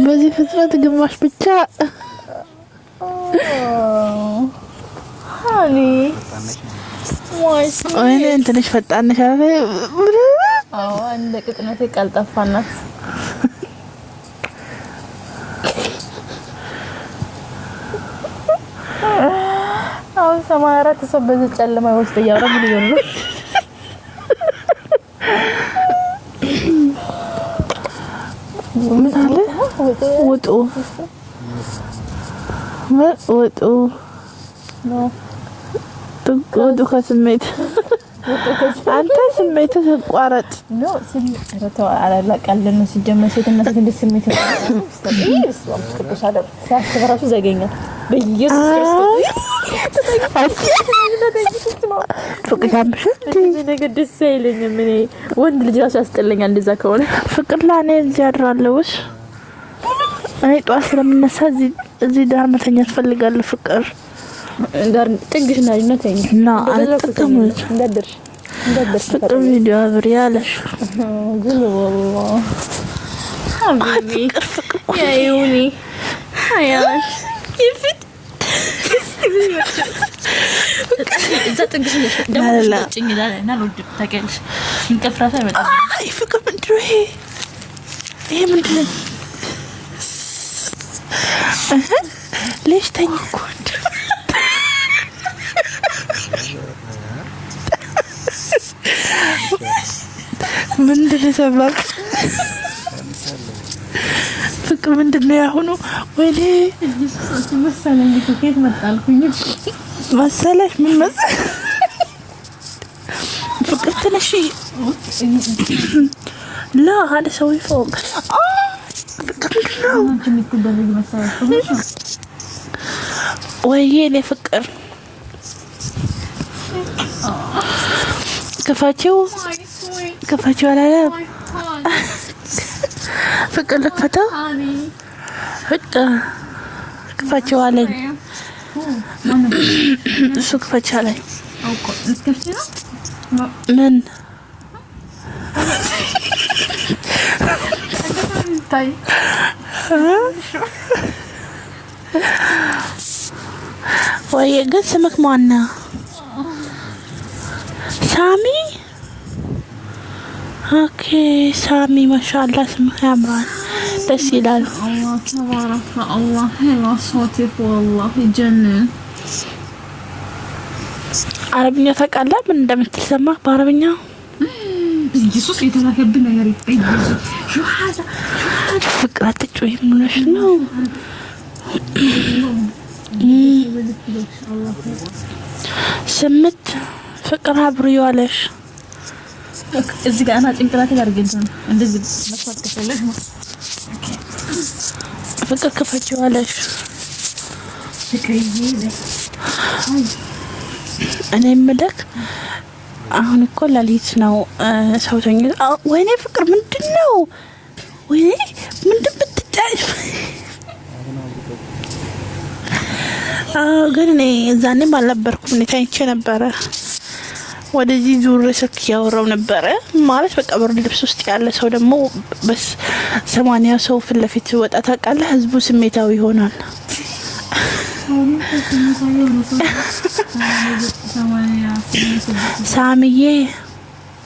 በዚህ ፍጥነት ግማሽ ብቻ ሃኒ ወይኔ እንትንሽ ፈጣን ነሽ አይደል? አዎ እንደ ቅጥነቴ ቀልጠፋናት። አሁን 84 ሰው በዚህ ጨለማ ውስጥ እያወራ ምን ይሆን ነው? ምን አለ? ውጡ ነው ውጡ ከስሜት አንተ ስሜት ተቋረጥ ነው ሲረተው አላላ ቀልል ነው ሲጀመር ሴትና ሴት እንደ ስሜት ነው ቅዱስ አለ ሲያስብ ራሱ ዘገኛ በኢየሱስ ክርስቶስ ፍቅር ያምሽ ነገር ደስ አይለኝም። እኔ ወንድ ልጅ ራሱ ያስጠላኛል እንደዛ ከሆነ ፍቅር ላኔ እዚህ አድራለሁሽ። እኔ ጧት ስለምነሳ እዚህ ዳር መተኛት ፈልጋለሁ። ፍቅር ዳር ጥግሽ ናጅነተኝ እና አልተቀመጥ እንደደርሽ ፍቅር ቪዲዮ አብሬ ያለሽ ግን ሀቢቢ ያዩኒ ሀያት ይፍት እዛ ጥግሽ ነሽ ደግሞ ጭኝ ይላል እና ወድ ታውቂያለሽ እንቀፍራታ ይመጣል። አይ ፍቅር ምንድነው ይሄ ምንድነው? ለሽ ተኝኩ ምንድነው ሰባክ ፍቅር ምንድነው ያሁኑ? ወይኔ መሰለኝ ከየት መጣልኩኝ መሰለሽ ምን መሰለሽ ፍቅር ትነሽ ላ هذا سوي فوق ፍቅር ነው ምትደረግ መሰለሽ ወይኔ ፍቅር ከፋቸው አላለም ፍቅር ልክፈተው ፍቅር ከፋቸው አለኝ እሱ ከፋቸው አለኝ ምን ታይ ወይ ግን ስምክ ማን ነው? ሳሚ ኦኬ ሳሚ ማሻአላ ስምህ ያምራል ደስ ይላል። አላህ ተባረከ አላህ ሄላ ሶቲፍ والله ይጀነን። አረብኛ ታውቃለህ? ምን እንደምትሰማ በአረብኛ ኢየሱስ የተላከብን ነገር ይጠይቅ ሹሃዛ ፍቅር አትጮይ ምንሽ ነው? ስምት ፍቅር አብሩ ይዋለሽ እዚህ ጋር አና ጭንቅላቴ ጋር ገንዘን እንደዚህ መስዋዕት ከፈለሽ ፍቅር ከፈች ይዋለሽ እኔ ምልክ አሁን እኮ ሌሊት ነው ሰው ተኝ ወይኔ ፍቅር ምንድነው? ወይኔ ምንድን ብትጫይ ግን እኔ እዛኔም አልነበርኩም እኔ ተኝቼ ነበረ። ወደዚህ ዙር ስልክ ያወራው ነበረ ማለት በቃ ብርድ ልብስ ውስጥ ያለ ሰው ደግሞ በስ 80 ሰው ፊት ለፊት ወጣ ታውቃለህ። ህዝቡ ስሜታዊ ይሆናል። ሳሚዬ